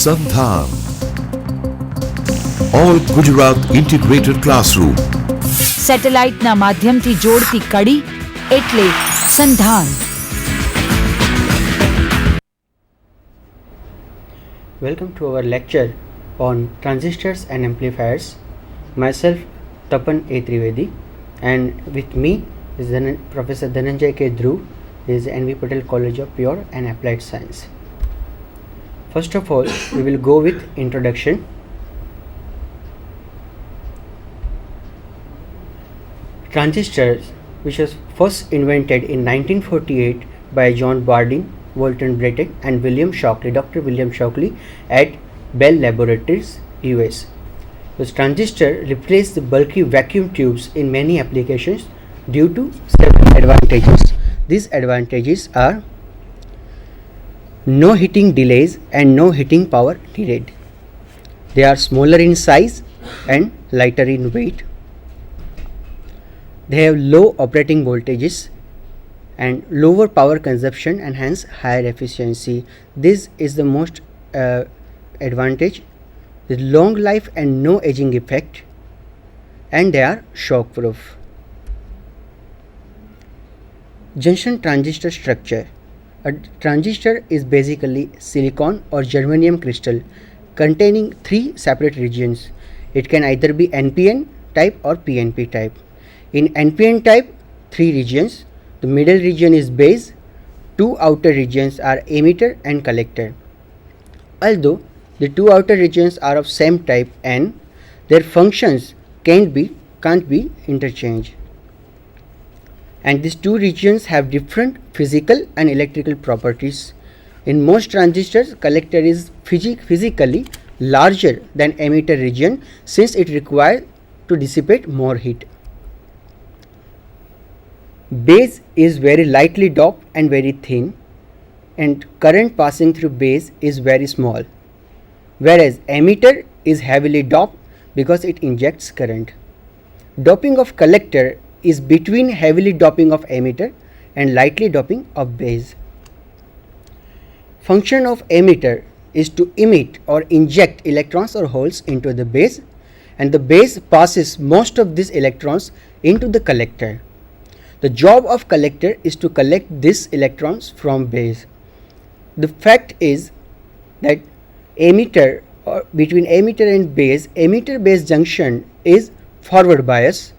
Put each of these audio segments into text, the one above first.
Sandhan. All Gujarat Integrated Classroom. સેટેલાઇટના માધ્યમથી જોડતી કડી એટલે સંધાન. Welcome to our lecture on transistors and amplifiers. Myself Tapan A. Trivedi, and with me is Professor Dhananjay K. Dhruv, is NV Patel College of Pure and Applied Science. First of all, we will go with introduction. Transistors, which was first invented in 1948 by John Bardeen, Walton Brattain and Dr. William Shockley at Bell Laboratories, US. This transistor replaced the bulky vacuum tubes in many applications due to several advantages. These advantages are no heating delays and no heating power needed. They are smaller in size and lighter in weight. They have low operating voltages and lower power consumption and hence higher efficiency. This is the most advantage. The long life and no aging effect, and they are shock proof. Junction transistor structure. A transistor is basically silicon or germanium crystal containing three separate regions. It can either be NPN type or PNP type. In NPN type, three regions. The middle region is base, two outer regions are emitter and collector. Although the two outer regions are of same type and their functions can't be interchanged. And these two regions have different physical and electrical properties. In most transistors, collector is physically larger than emitter region since it requires to dissipate more heat. Base is very lightly doped and very thin, and current passing through base is very small, whereas emitter is heavily doped because it injects current. Doping of collector is between heavily doping of emitter and lightly doping of base. Function of emitter is to emit or inject electrons or holes into the base, and the base passes most of these electrons into the collector. The job of collector is to collect these electrons from base. The fact is that between emitter and emitter base junction is forward bias,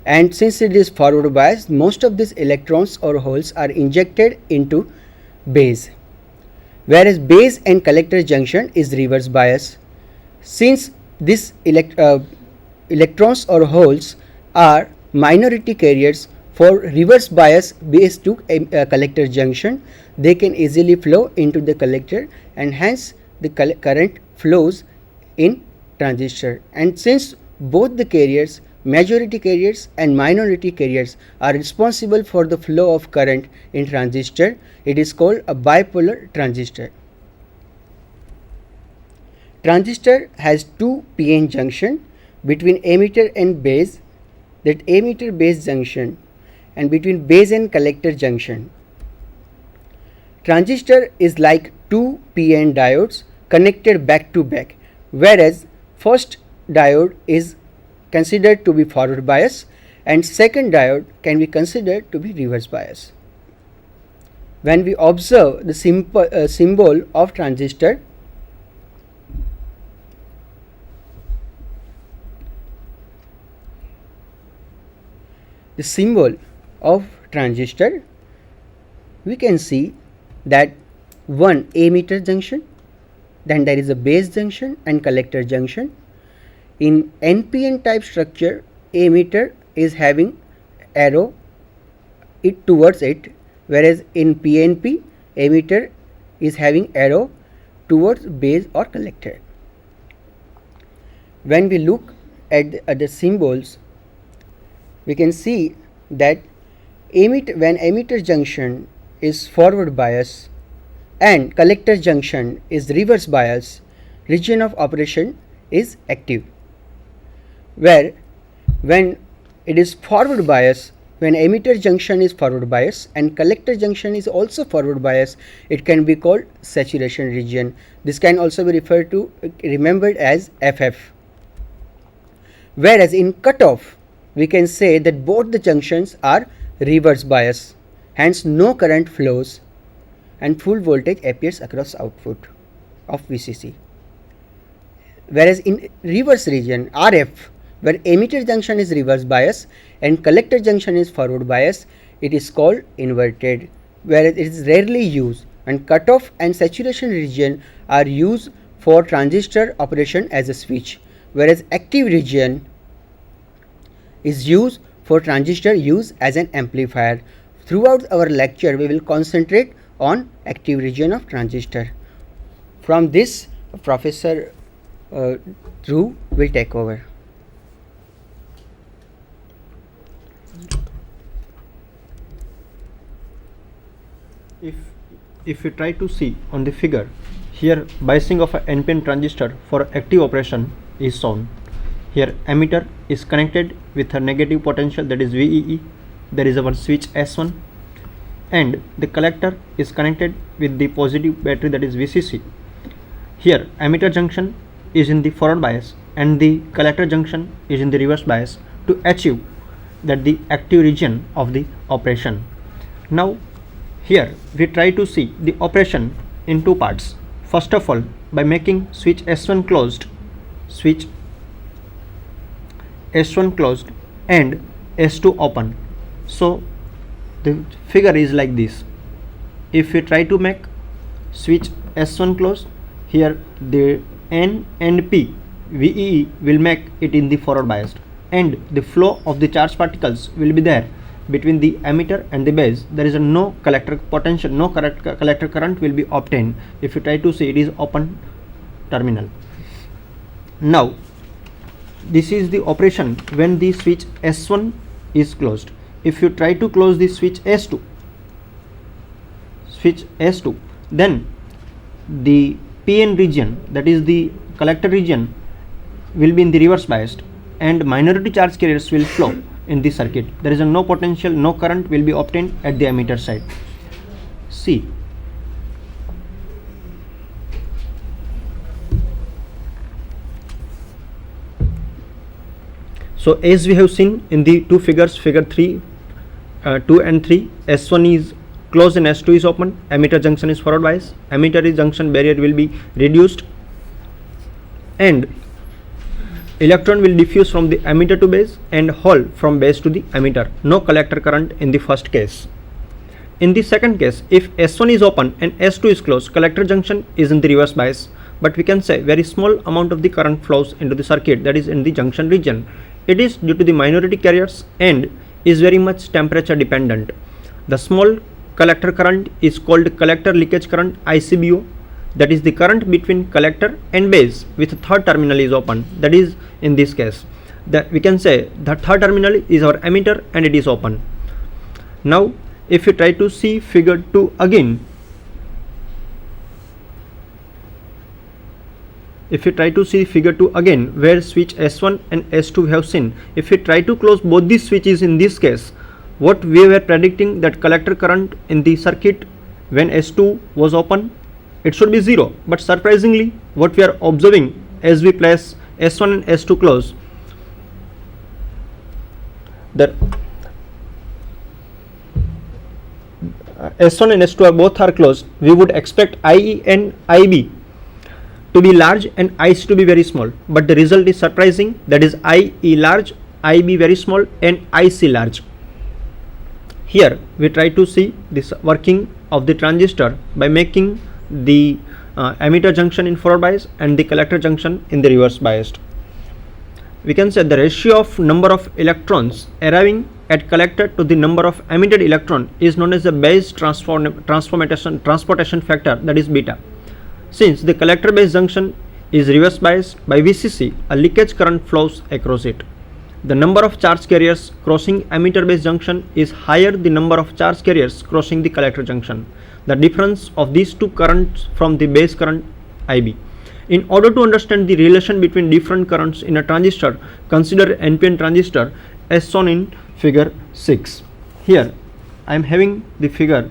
and since it is forward bias, most of these electrons or holes are injected into base, whereas base and collector junction is reverse bias. Since these electrons or holes are minority carriers for reverse bias base to collector junction, they can easily flow into the collector and hence the current flows in transistor. And since both the carriers, majority carriers and minority carriers, are responsible for the flow of current in transistor, it is called a bipolar transistor. Transistor has two PN junction between emitter and base, that emitter base junction, and between base and collector junction. Transistor is like two PN diodes connected back to back, whereas first diode is considered to be forward bias and second diode can be considered to be reverse bias. When we observe the symbol of transistor, we can see that one emitter junction, then there is a base junction and collector junction. In NPN type structure, emitter is having arrow towards it, whereas in PNP, emitter is having arrow towards base or collector. When we look at the symbols, we can see that when emitter junction is forward bias and collector junction is reverse bias, region of operation is active, where when it is forward bias, When emitter junction is forward bias and collector junction is also forward bias, it can be called saturation region. This can also be remembered as FF. Whereas in cutoff, we can say that both the junctions are reverse bias, hence no current flows and full voltage appears across output of VCC. Whereas in reverse region, RF, where emitter junction is reverse bias and collector junction is forward bias, it is called inverted, whereas it is rarely used, and cutoff and saturation region are used for transistor operation as a switch, whereas active region is used for transistor use as an amplifier. Throughout our lecture, we will concentrate on active region of transistor. From this, Professor Dhruv will take over. If you try to see on the figure, here biasing of a NPN transistor for active operation is shown. Here emitter is connected with a negative potential, that is VEE, there is our switch S1, and the collector is connected with the positive battery, that is VCC. Here emitter junction is in the forward bias and the collector junction is in the reverse bias to achieve that the active region of the operation. Now here we try to see the operation in two parts. First of all, by making switch S1 closed, switch S1 closed and S2 open. So the figure is like this. If we try to make switch S1 closed, here the N and P VEE will make it in the forward bias, and the flow of the charged particles will be there between the emitter and the base. There is no collector potential, no collector current will be obtained. If you try to see, it is open terminal. Now this is the operation when the switch S1 is closed. If you try to close the switch S2, then the PN region, that is the collector region, will be in the reverse biased and minority charge carriers will flow in the circuit. There is no potential, no current will be obtained at the emitter side. See, so as we have seen in the two figures, figure 2 and 3, S1 is closed and S2 is open, emitter junction is forward bias, emitter junction barrier will be reduced and electron will diffuse from the emitter to base and hole from base to the emitter. No collector current in the first case. In the second case, if S1 is open and S2 is closed, collector junction is in the reverse bias, but we can say very small amount of the current flows into the circuit, that is in the junction region. It is due to the minority carriers and is very much temperature dependent. The small collector current is called collector leakage current, ICBO. That is the current between collector and base with third terminal is open. That is in this case that we can say the third terminal is our emitter and it is open. Now if you try to see figure 2 again, where switch S1 and S2 we have seen, if we try to close both these switches in this case, what we were predicting that collector current in the circuit when S2 was open, it should be 0, but surprisingly what we are observing as we place S1 and S2 close, that S1 and S2 are closed, we would expect IE and IB to be large and IC to be very small, but the result is surprising, that is IE large, IB very small and IC large. Here we try to see this working of the transistor by making the emitter junction in forward bias and the collector junction in the reverse biased. We can say the ratio of number of electrons arriving at collector to the number of emitted electron is known as the base transportation factor, that is beta. Since the collector base junction is reverse biased by VCC, a leakage current flows across it. The number of charge carriers crossing emitter base junction is higher the number of charge carriers crossing the collector junction. The difference of these two currents from the base current IB. In order to understand the relation between different currents in a transistor, consider NPN transistor as shown in figure 6. Here I am having the figure.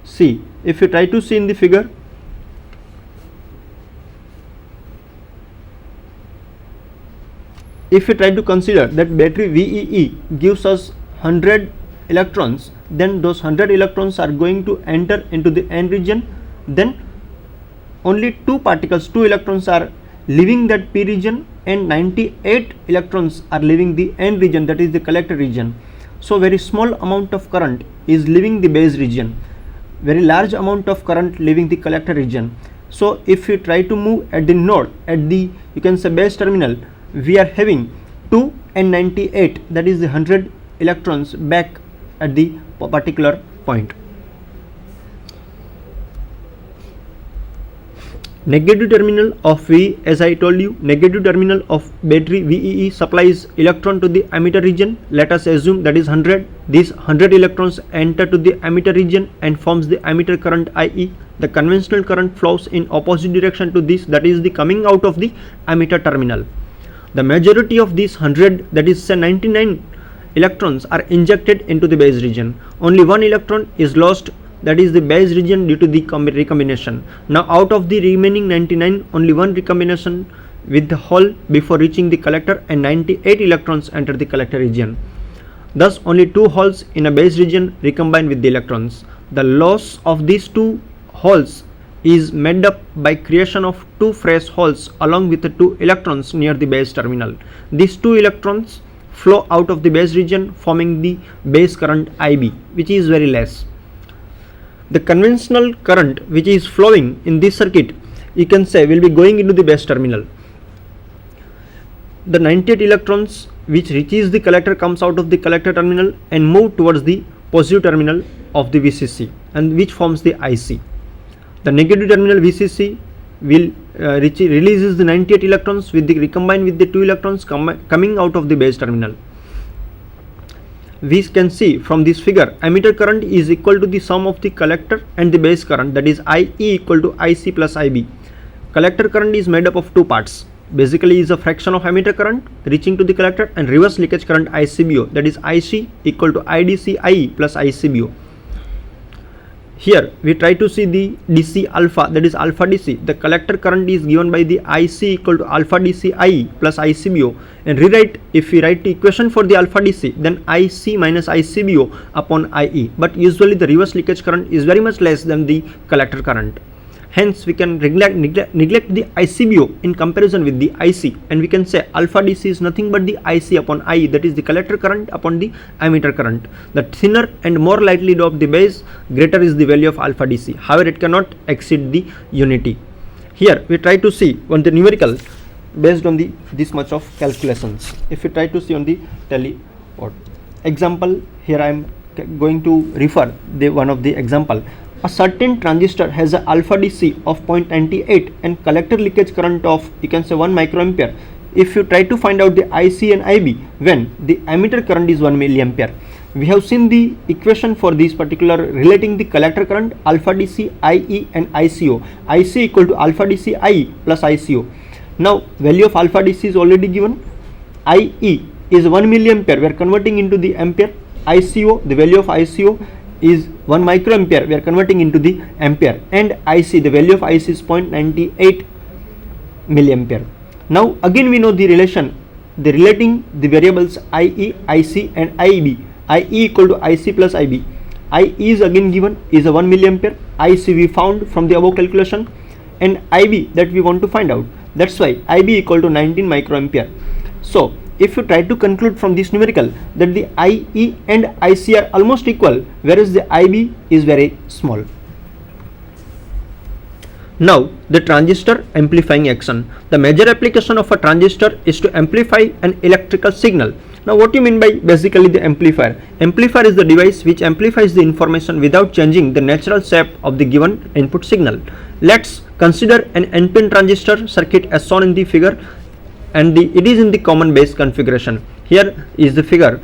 See, if you try to see in the figure, if you try to consider that battery VEE gives us 100 electrons, then those 100 electrons are going to enter into the N region, then only 2 electrons are leaving that P region and 98 electrons are leaving the N region, that is the collector region. So very small amount of current is leaving the base region, very large amount of current leaving the collector region. So if you try to move at the node, at the, you can say, base terminal, we are having 2 and 98, that is the 100 electrons back at the particular point. Negative terminal of V, as I told you, negative terminal of battery VEE supplies electron to the emitter region. Let us assume that is 100. These 100 electrons enter to the emitter region and forms the emitter current IE. The conventional current flows in opposite direction to this, that is the coming out of the emitter terminal. The majority of these 100, that is say 99 electrons, are injected into the base region. Only 1 electron is lost, that is the base region, due to the recombination. Now out of the remaining 99, only 1 recombination with the hole before reaching the collector, and 98 electrons enter the collector region. Thus only 2 holes in a base region recombine with the electrons. The loss of these 2 holes is made up by creation of 2 fresh holes along with the 2 electrons near the base terminal. These 2 electrons flow out of the base region, forming the base current IB, which is very less. The conventional current which is flowing in this circuit, you can say, will be going into the base terminal. The 98 electrons which reaches the collector comes out of the collector terminal and move towards the positive terminal of the VCC, and which forms the IC. The negative terminal VCC will releases the 98 electrons with the recombine with the 2 electrons coming out of the base terminal. We can see from this figure, emitter current is equal to the sum of the collector and the base current, that is IE equal to IC plus IB. Collector current is made up of 2 parts. Basically is a fraction of emitter current reaching to the collector, and reverse leakage current ICBO, that is IC equal to IDC IE plus ICBO. Here we try to see the DC alpha, that is alpha DC. The collector current is given by the IC equal to alpha DC IE plus ICBO, and rewrite, if we write the equation for the alpha DC, then IC minus ICBO upon IE. But usually the reverse leakage current is very much less than the collector current. Hence we can neglect the ICBO in comparison with the IC, and we can say alpha DC is nothing but the IC upon IE, that is the collector current upon the emitter current. The thinner and more lightly doped the base, greater is the value of alpha DC. However, it cannot exceed the unity. Here we try to see on the numerical based on the this much of calculations. If we try to see on the tally board example, here I am going to refer the one of the example. A certain transistor has a alpha DC of 0.98 and collector leakage current of, you can say, 1 microampere. If you try to find out the IC and IB when the emitter current is 1 milliampere, we have seen the equation for this particular relating the collector current alpha DC, IE and ICO. IC equal to alpha DC IE plus ICO. Now value of alpha DC is already given. IE is 1 milliampere, we are converting into the ampere. ICO, the value of ICO is 1 microampere, we are converting into the ampere, and IC, the value of IC is 0.98 milliampere. Now again we know the relation, the relating the variables IE, IC and IB. IE equal to IC plus IB. IE is again given, is a 1 milliampere. IC we found from the above calculation, and IB that we want to find out. That's why IB equal to 19 microampere. So if you try to conclude from this numerical that the IE and IC are almost equal, whereas the IB is very small. Now the transistor amplifying action. The major application of a transistor is to amplify an electrical signal. Now what do you mean by basically the amplifier? Amplifier is the device which amplifies the information without changing the natural shape of the given input signal. Let's consider an NPN transistor circuit as shown in the figure, and it is in the common base configuration. Here is the figure.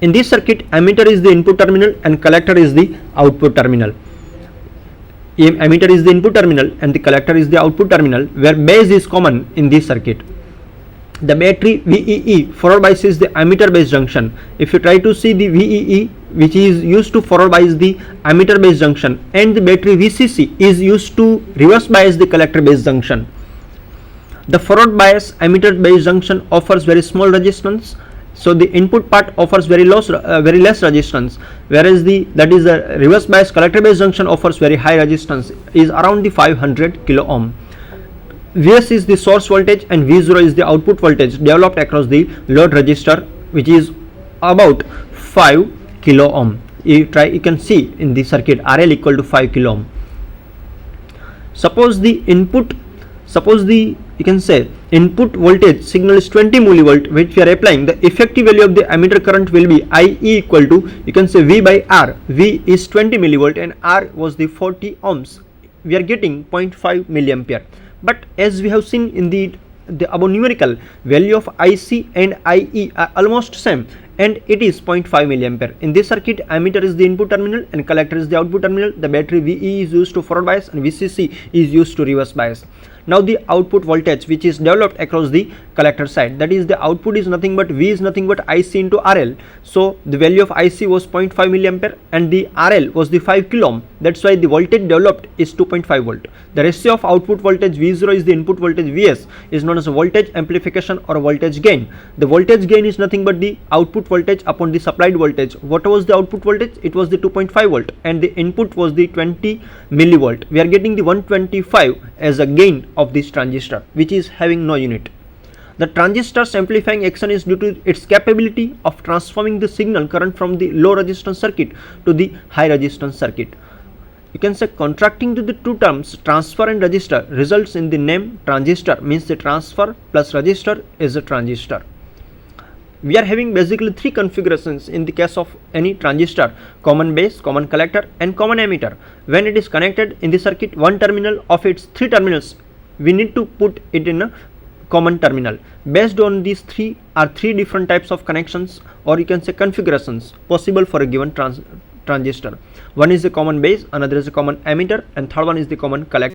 In this circuit, emitter is the input terminal and collector is the output terminal. Emitter is the input terminal and the collector is the output terminal, where base is common in this circuit. the battery VEE forward bias is the ammeter based junction. If you try to see the VEE which is used to forward bias the ammeter based junction, and the battery VCC is used to reverse bias the collector based junction. The forward bias ammeter based junction offers very small resistance, so the input part offers very less resistance, whereas the reverse bias collector based junction offers very high resistance, is around the 500 kilo ohm. Vs is the source voltage and V0 is the output voltage developed across the load resistor, which is about 5 kilo ohm. You can see in the circuit RL equal to 5 kilo ohm. Suppose you can say input voltage signal is 20 millivolt, which we are applying. The effective value of the ammeter current will be IE equal to, you can say, V by R. V is 20 millivolt and R was the 40 ohms. We are getting 0.5 milliampere. But as we have seen in the above numerical, value of IC and IE are almost same, and it is 0.5 milliampere. In this circuit, ammeter is the input terminal and collector is the output terminal. The battery VE is used to forward bias and VCC is used to reverse bias. Now the output voltage which is developed across the collector side, that is the output is nothing but V is nothing but IC into RL. So the value of IC was 0.5 milliampere and the RL was the 5 kilo ohm. That's why the voltage developed is 2.5 volt. The ratio of output voltage V0 is the input voltage Vs is known as voltage amplification or voltage gain. The voltage gain is nothing but the output voltage upon the supplied voltage. What was the output voltage? It was the 2.5 volt and the input was the 20 millivolt. We are getting the 125 as a gain of this transistor, which is having no unit. The transistor's amplifying action is due to its capability of transforming the signal current from the low resistance circuit to the high resistance circuit. You can say contracting to the two terms transfer and resistor results in the name transistor, means the transfer plus resistor is a transistor. We are having basically three configurations in the case of any transistor: common base, common collector and common ammeter. When it is connected in the circuit, one terminal of its three terminals we need to put it in a common terminal. Based on these three different types of connections, or you can say configurations, possible for a given transistor. One is the common base, another is the common ammeter, and third one is the common collector.